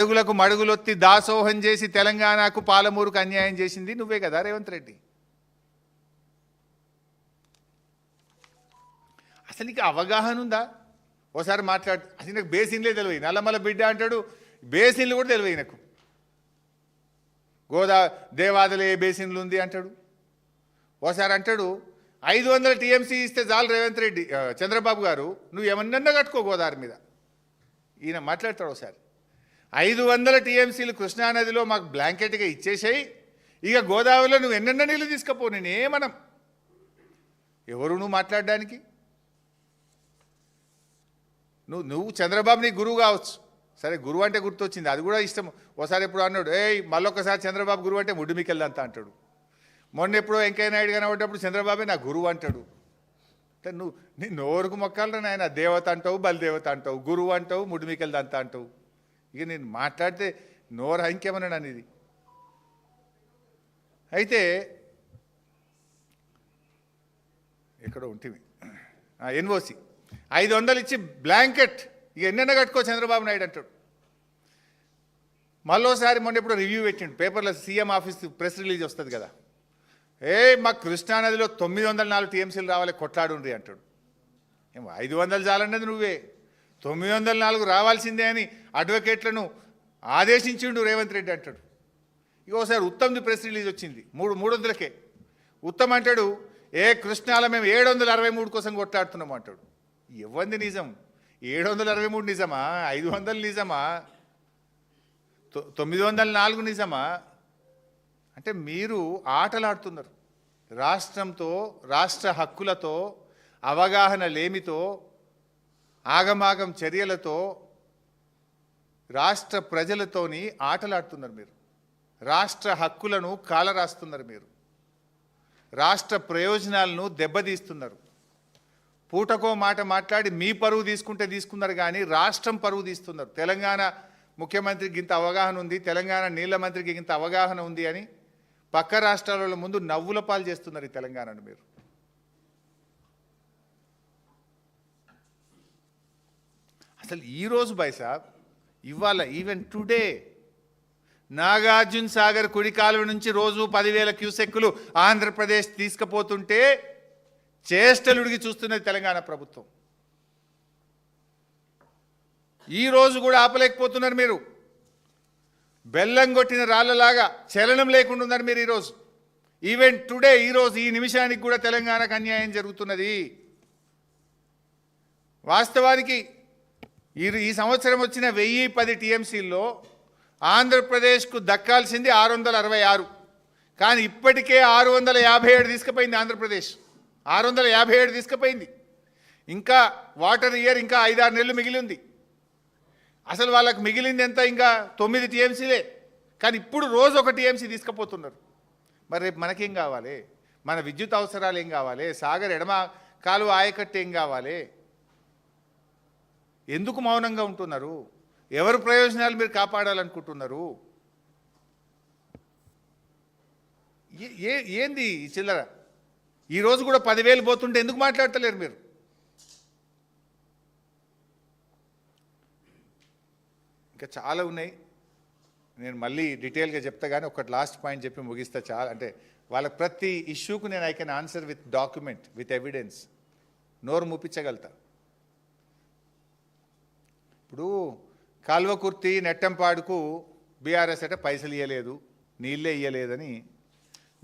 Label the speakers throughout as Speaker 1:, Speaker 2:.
Speaker 1: అడుగులకు మడుగులొత్తి దాసోహం చేసి తెలంగాణకు పాలమూరుకు అన్యాయం చేసింది నువ్వే కదా రేవంత్ రెడ్డి. అసలు నీకు అవగాహన ఉందా? ఓసారి మాట్లాడు. అసలు నాకు బేసిన్లే తెలియదు. నల్లమల బిడ్డ అంటాడు, బేసిన్లు కూడా తెలియదు నాకు. దేవాదలే బేసిన్లు ఉంది అంటాడు. ఓసారి అంటాడు 500 టీఎంసీ ఇస్తే చాలు రేవంత్ రెడ్డి చంద్రబాబు గారు, నువ్వు ఏమన్నా కట్టుకో గోదావరి మీద. ఈయన మాట్లాడతాడు ఒకసారి 500 టీఎంసీలు కృష్ణానదిలో మాకు బ్లాంకెట్గా ఇచ్చేసాయి, ఇక గోదావరిలో నువ్వు ఎన్నెన్న నీళ్ళు తీసుకపో, నేనేమనం. ఎవరు నువ్వు మాట్లాడడానికి? నువ్వు చంద్రబాబు నీ గురువు కావచ్చు, సరే గురువు అంటే గుర్తొచ్చింది, అది కూడా ఇష్టం. ఓసారి ఎప్పుడు అన్నాడు, మళ్ళొక్కసారి చంద్రబాబు గురువు అంటే ముడ్డుమికెళ్ళంతా అంటాడు. మొన్న ఎప్పుడో వెంకయ్య నాయుడు కనబడ్డప్పుడు చంద్రబాబే నా గురువు అంటాడు. అంటే నువ్వు నీ నోరుకు మొక్కాలరా నాయన, దేవత అంటావు, బలిదేవత అంటావు, గురువు అంటావు, ముడ్డుమికెళ్ళదంతా అంటావు. ఇక నేను మాట్లాడితే నోరు ఇంకేమన్నాడు అనేది. అయితే ఎక్కడో ఉంటుంది ఎన్ఓసి 500 ఇచ్చి బ్లాంకెట్ ఇక ఎన్నెన్న కట్టుకో చంద్రబాబు నాయుడు అంటాడు. మళ్ళోసారి మొన్న ఎప్పుడు రివ్యూ పెట్టిండు పేపర్లో, సీఎం ఆఫీస్ ప్రెస్ రిలీజ్ వస్తుంది కదా, మా కృష్ణానదిలో 904 టీఎంసీలు రావాలి కొట్లాడుండ్రి అంటాడు. 500 చాలన్నది నువ్వే, 904 రావాల్సిందే అని అడ్వకేట్లను ఆదేశించిండు రేవంత్ రెడ్డి అంటాడు. ఇంకోసారి ఉత్తమ్ది ప్రెస్ రిలీజ్ వచ్చింది 300కే. ఉత్తమ్ అంటాడు కృష్ణాలో మేము 763 కోసం కొట్లాడుతున్నాం అంటాడు. ఇవ్వంది నిజం, 763 నిజమా, 500 నిజమా, 904 నిజమా? అంటే మీరు ఆటలాడుతున్నారు రాష్ట్రంతో, రాష్ట్ర హక్కులతో, అవగాహన లేమితో, ఆగమాగం చర్యలతో, రాష్ట్ర ప్రజలతోని ఆటలాడుతున్నారు మీరు. రాష్ట్ర హక్కులను కాలరాస్తున్నారు మీరు, రాష్ట్ర ప్రయోజనాలను దెబ్బతీస్తున్నారు. పూటకో మాట మాట్లాడి మీ పరువు తీసుకున్నారు కానీ రాష్ట్రం పరువు తీస్తున్నారు. తెలంగాణ ముఖ్యమంత్రికి ఇంత అవగాహన ఉంది, తెలంగాణ నీళ్ల మంత్రికి ఇంత అవగాహన ఉంది అని పక్క రాష్ట్రాల ముందు నవ్వుల పాలు చేస్తున్నారు ఈ తెలంగాణను మీరు. అసలు ఈరోజు సాబ్ ఇవాళ ఈవెన్ టుడే నాగార్జున సాగర్ కుడి కాలువ నుంచి రోజు 10,000 క్యూసెక్కులు ఆంధ్రప్రదేశ్ తీసుకుపోతుంటే చేష్టలుడికి చూస్తున్నది తెలంగాణ ప్రభుత్వం. ఈరోజు కూడా ఆపలేకపోతున్నారు మీరు. బెల్లం కొట్టిన రాళ్ళలాగా చలనం లేకుండా ఉన్నారు మీరు ఈరోజు. ఈవెన్ టుడే ఈరోజు ఈ నిమిషానికి కూడా తెలంగాణకు అన్యాయం జరుగుతున్నది. వాస్తవానికి ఈ సంవత్సరం వచ్చిన 1010 టీఎంసీల్లో ఆంధ్రప్రదేశ్కు దక్కాల్సింది 666, కానీ ఇప్పటికే 657 తీసుకుపోయింది ఆంధ్రప్రదేశ్. 657 తీసుకుపోయింది. ఇంకా వాటర్ ఇయర్ ఇంకా 5-6 నెలలు మిగిలి ఉంది. అసలు వాళ్ళకు మిగిలింది ఎంత? ఇంకా 9 టీఎంసీలే, కానీ ఇప్పుడు రోజు 1 టీఎంసీ తీసుకుపోతున్నారు. మరి రేపు మనకేం కావాలి? మన విద్యుత్ అవసరాలు ఏం కావాలి? సాగర్ ఎడమ కాలువ ఆయకట్టు ఏం కావాలి? ఎందుకు మౌనంగా ఉంటున్నారు? ఎవరి ప్రయోజనాలు మీరు కాపాడాలనుకుంటున్నారు? ఏంది చిల్లర? ఈరోజు కూడా 10,000 పోతుంటే ఎందుకు మాట్లాడతలేరు మీరు? ఇంకా చాలా ఉన్నాయి, నేను మళ్ళీ డీటెయిల్గా చెప్తా, కానీ ఒకటి లాస్ట్ పాయింట్ చెప్పి ముగిస్తా. చాలా అంటే వాళ్ళకి ప్రతి ఇష్యూకు నేను I can answer with document, with evidence, నోరు మూపించగలుగుతా. ఇప్పుడు కాల్వకుర్తి నెట్టంపాడుకు బీఆర్ఎస్ అంటే పైసలు ఇవ్వలేదు, నీళ్ళే ఇవ్వలేదని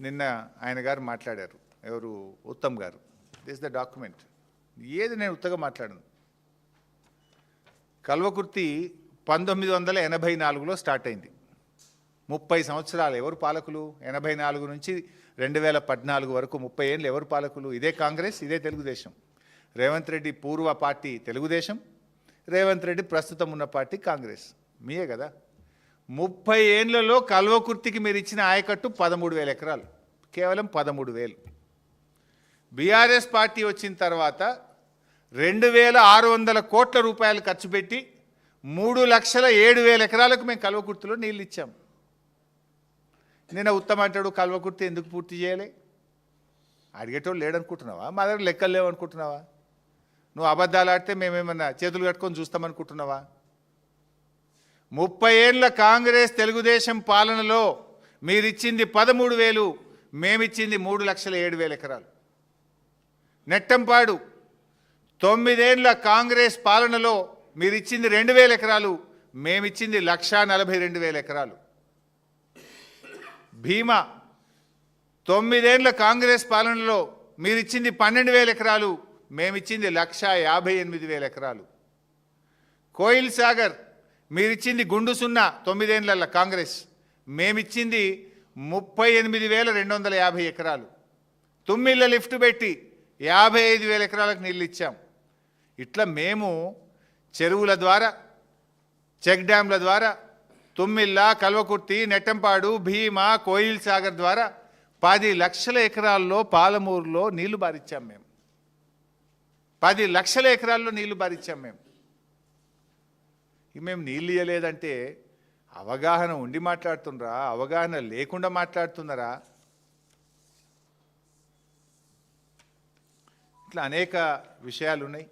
Speaker 1: నిన్న ఆయన గారు మాట్లాడారు. ఎవరు? ఉత్తమ్ గారు. This the document. ఏది నేను ఉత్తగా మాట్లాడను. కల్వకుర్తి 1984లో స్టార్ట్ అయింది. 30 సంవత్సరాలు ఎవరు పాలకులు? 84 నుంచి 2014 వరకు 30 ఏళ్ళు ఎవరు పాలకులు? ఇదే కాంగ్రెస్, ఇదే తెలుగుదేశం. రేవంత్ రెడ్డి పూర్వ పార్టీ తెలుగుదేశం, రేవంత్ రెడ్డి ప్రస్తుతం ఉన్న పార్టీ కాంగ్రెస్. మీయే కదా. 30 ఏళ్లలో కల్వకుర్తికి మీరు ఇచ్చిన ఆయకట్టు 13,000 ఎకరాలు, కేవలం 13,000. బీఆర్ఎస్ పార్టీ వచ్చిన తర్వాత 2,600 కోట్ల రూపాయలు ఖర్చు పెట్టి 3,07,000 ఎకరాలకు మేము కల్వకుర్తిలో నీళ్ళు ఇచ్చాం. నేను ఉత్తమ అంటాడు కల్వకుర్తి ఎందుకు పూర్తి చేయాలి? అడిగేటోళ్ళు లేడనుకుంటున్నావా? మా దగ్గర లెక్కలు లేవనుకుంటున్నావా? నువ్వు అబద్ధాలు ఆడితే మేమేమన్నా చేతులు కట్టుకొని చూస్తామనుకుంటున్నావా? 30 ఏళ్ల కాంగ్రెస్ తెలుగుదేశం పాలనలో మీరిచ్చింది 13,000, మేమిచ్చింది 3,07,000 ఎకరాలు. నెట్టంపాడు 9 ఏళ్ల కాంగ్రెస్ పాలనలో మీరిచ్చింది 2,000 ఎకరాలు, మేమిచ్చింది 1,42,000 ఎకరాలు. భీమా 9 ఏళ్ల కాంగ్రెస్ పాలనలో మీరిచ్చింది 12,000 ఎకరాలు, మేమిచ్చింది 1,58,000 ఎకరాలు. కోయిల్ సాగర్ మీరిచ్చింది గుండు సున్నా 9 ఏళ్ల కాంగ్రెస్, మేమిచ్చింది 38,250 ఎకరాలు. తుమ్మిళ్ళ లిఫ్ట్ పెట్టి 55,000 ఎకరాలకు నీళ్ళు ఇచ్చాం. ఇట్లా మేము చెరువుల ద్వారా, చెక్ డ్యాంల ద్వారా, తుమ్మిళ్ళ, కల్వకుర్తి, నెట్టంపాడు, భీమా, కోయిల్ సాగర్ ద్వారా 10 లక్షల ఎకరాల్లో పాలమూరులో నీళ్లు బారిచ్చాం మేము. 10 లక్షల ఎకరాల్లో నీళ్లు బారిచ్చాం మేము. మేము నీళ్ళు ఇవ్వలేదంటే అవగాహన ఉండి మాట్లాడుతున్నారా, అవగాహన లేకుండా మాట్లాడుతున్నారా? ఇట్లా అనేక విషయాలు ఉన్నాయి.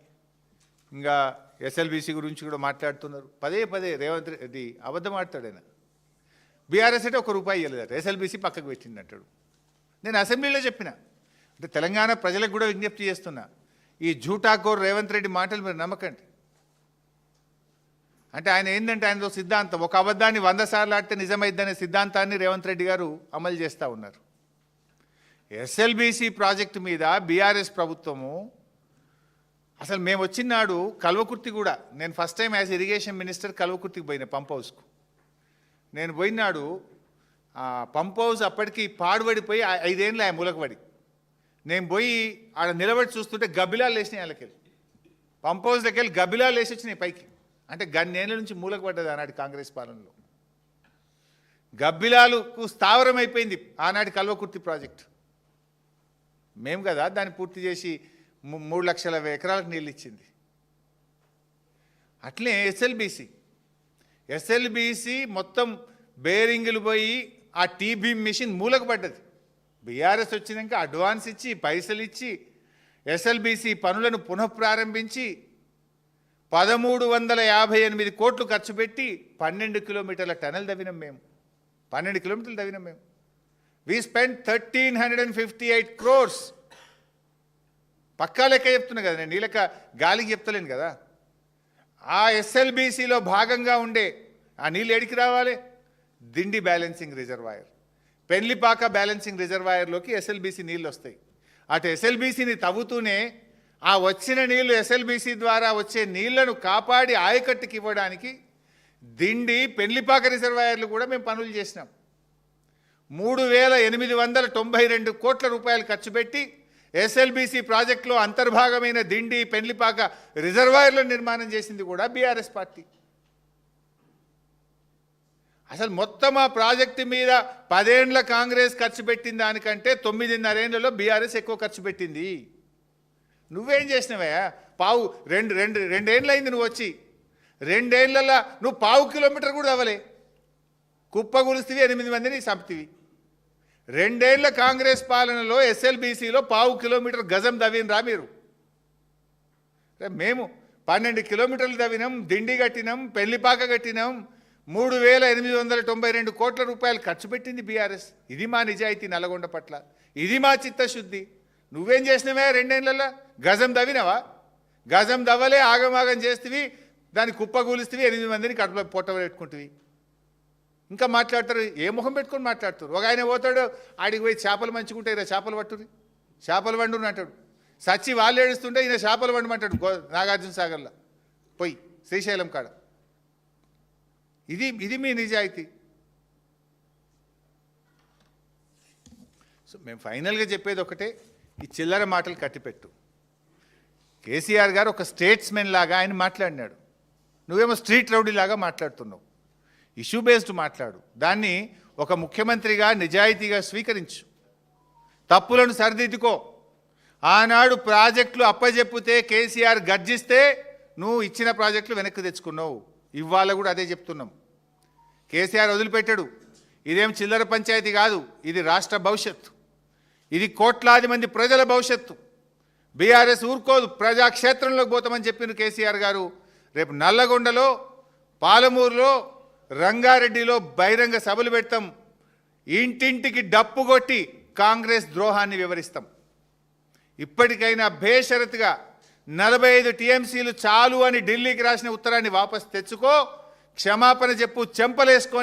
Speaker 1: ఇంకా ఎస్ఎల్బీసీ గురించి కూడా మాట్లాడుతున్నారు. పదే పదే రేవంత్ రెడ్డి అబద్ధం ఆడతాడు. ఆయన బీఆర్ఎస్ అంటే ₹1 ఇవ్వలేదట, ఎస్ఎల్బీసీ పక్కకు పెట్టింది అంటాడు. నేను అసెంబ్లీలో చెప్పిన, అంటే తెలంగాణ ప్రజలకు కూడా విజ్ఞప్తి చేస్తున్నా, ఈ జూటాకోర్ రేవంత్ రెడ్డి మాటలు మీరు నమ్మకండి. అంటే ఆయన ఏంటంటే ఆయనతో సిద్ధాంతం, ఒక అబద్ధాన్ని 100 సార్లు ఆడితే నిజమైద్దనే సిద్ధాంతాన్ని రేవంత్ రెడ్డి గారు అమలు చేస్తూ ఉన్నారు. ఎస్ఎల్బీసీ ప్రాజెక్టు మీద బీఆర్ఎస్ ప్రభుత్వము అసలు మేము వచ్చినాడు కల్వకుర్తి కూడా, నేను first time as irrigation minister కల్వకుర్తికి పోయినా పంప్ హౌస్కు. నేను పోయినాడు పంప్ హౌస్ అప్పటికి పాడుబడిపోయి 5 ఏళ్ళు ఆ మూలకబడి. నేను పోయి ఆడ నిలబడి చూస్తుంటే గబ్బిలాలు లేచినాయి. వాళ్ళకెళ్ళి పంప్ హౌస్ దగ్గర గబ్బిలాలు లేచి వచ్చినాయి పైకి. అంటే గన్నేళ్ళ నుంచి మూలకపడ్డది ఆనాటి కాంగ్రెస్ పాలనలో. గబ్బిలాలకు స్థావరం అయిపోయింది ఆనాటి కల్వకుర్తి ప్రాజెక్టు. మేము కదా దాన్ని పూర్తి చేసి 3 లక్షల ఎకరాలకు నీళ్ళు ఇచ్చింది. అట్లే ఎస్ఎల్బీసీ మొత్తం బేరింగులు పోయి ఆ టీబీమ్ మిషన్ మూలకపడ్డది. బీఆర్ఎస్ వచ్చినాక అడ్వాన్స్ ఇచ్చి పైసలు ఇచ్చి ఎస్ఎల్బీసీ పనులను పునఃప్రారంభించి 1,358 కోట్లు ఖర్చు పెట్టి 12 కిలోమీటర్ల టనల్ తవ్వినాం మేము. 12 కిలోమీటర్లు తవ్వినాం మేము. We spend 1,358 crores. పక్కా లెక్క చెప్తున్నా కదా నేను, నీ లెక్క గాలికి చెప్తలేను కదా. ఆ ఎస్ఎల్బీసీలో భాగంగా ఉండే ఆ నీళ్ళు ఎడికి రావాలి? Dindi balancing reservoir, Pellipaka balancing రిజర్వాయర్లోకి ఎస్ఎల్బీసీ నీళ్ళు వస్తాయి. అటు ఎస్ఎల్బీసీని తవ్వుతూనే ఆ వచ్చిన నీళ్లు ఎస్ఎల్బీసీ ద్వారా వచ్చే నీళ్లను కాపాడి ఆయకట్టుకి ఇవ్వడానికి దిండి, పెళ్లిపాక రిజర్వాయర్లు కూడా మేము పనులు చేసినాం. 3,892 కోట్ల రూపాయలు ఖర్చు పెట్టి ఎస్ఎల్బీసీ ప్రాజెక్టులో అంతర్భాగమైన దిండి, పెళ్లిపాక రిజర్వాయర్ల నిర్మాణం చేసింది కూడా బీఆర్ఎస్ పార్టీ. అసలు మొత్తం ఆ ప్రాజెక్టు మీద 10 ఏళ్ల కాంగ్రెస్ ఖర్చు పెట్టిన దానికంటే 9.5 ఏళ్లలో బీఆర్ఎస్ ఎక్కువ ఖర్చు పెట్టింది. నువ్వేం చేసినవయ్యా? రెండేళ్ళు అయింది నువ్వు వచ్చి. 2 ఏళ్లలో నువ్వు 1/4 కిలోమీటర్ కూడా అవ్వలే. కుప్పగులుస్తీవి, 8 మందిని చంపుతీవి. 2 ఏళ్ల కాంగ్రెస్ పాలనలో ఎస్ఎల్బీసీలో 1/4 కిలోమీటర్ గజం తవ్వినరా మీరు? మేము 12 కిలోమీటర్లు తవ్వినాం, దిండి కట్టినాం, పెళ్లిపాక కట్టినాం. 3,892 కోట్ల రూపాయలు ఖర్చు పెట్టింది బీఆర్ఎస్. ఇది మా నిజాయితీ నల్గొండ పట్ల, ఇది మా చిత్తశుద్ధి. నువ్వేం చేసినవే 2 ఏళ్లలో? గజం తవ్వినవా? గజం తవ్వలే, ఆగమాగం చేస్తేవి, దాన్ని కుప్పగూలిస్తేవి, 8 మందిని కడుపులో పొట్ట పెట్టుకుంటువి. ఇంకా మాట్లాడతారు, ఏ ముఖం పెట్టుకొని మాట్లాడుతారు? ఒక ఆయన పోతాడు, ఆడికి పోయి చేపలు మంచుకుంటే ఇలా చేపలు పట్టుని, చేపలు వండుని అంటాడు. సచ్చి వాళ్ళు ఏడుస్తుంటే ఈయన చేపలు వండమంటాడు నాగార్జున సాగర్లో పోయి, శ్రీశైలం కాడ. ఇది మీ నిజాయితీ. సో మేము ఫైనల్గా చెప్పేది ఒకటే, ఈ చిల్లర మాటలు కట్టిపెట్టు. కేసీఆర్ గారు ఒక స్టేట్స్మెన్ లాగా ఆయన మాట్లాడినాడు, నువ్వేమో స్ట్రీట్ రౌడీ లాగా మాట్లాడుతున్నావు. ఇష్యూ బేస్డ్ మాట్లాడు, దాన్ని ఒక ముఖ్యమంత్రిగా నిజాయితీగా స్వీకరించు, తప్పులను సరిదిద్దుకో. ఆనాడు ప్రాజెక్టులు అప్పజెప్పితే కేసీఆర్ గర్జిస్తే నువ్వు ఇచ్చిన ప్రాజెక్టులు వెనక్కి తెచ్చుకున్నావు. ఇవాళ కూడా అదే చెప్తున్నాం. కేసీఆర్ వదిలిపెట్టాడు. ఇదేం చిల్లర పంచాయతీ కాదు, ఇది రాష్ట్ర భవిష్యత్తు, ఇది కోట్లాది మంది ప్రజల భవిష్యత్తు. బీఆర్ఎస్ ఊరుకోదు, ప్రజాక్షేత్రంలోకి పోతామని చెప్పిన కేసీఆర్ గారు రేపు నల్లగొండలో, పాలమూరులో, రంగారెడ్డిలో బహిరంగ సభలు పెడతాం, ఇంటింటికి డప్పు కొట్టి కాంగ్రెస్ ద్రోహాన్ని వివరిస్తాం. ఇప్పటికైనా బేషరతుగా 45 టీఎంసీలు చాలు అని ఢిల్లీకి రాసిన ఉత్తరాన్ని వాపసు తెచ్చుకో, క్షమాపణ చెప్పు, చెంపలేసుకొని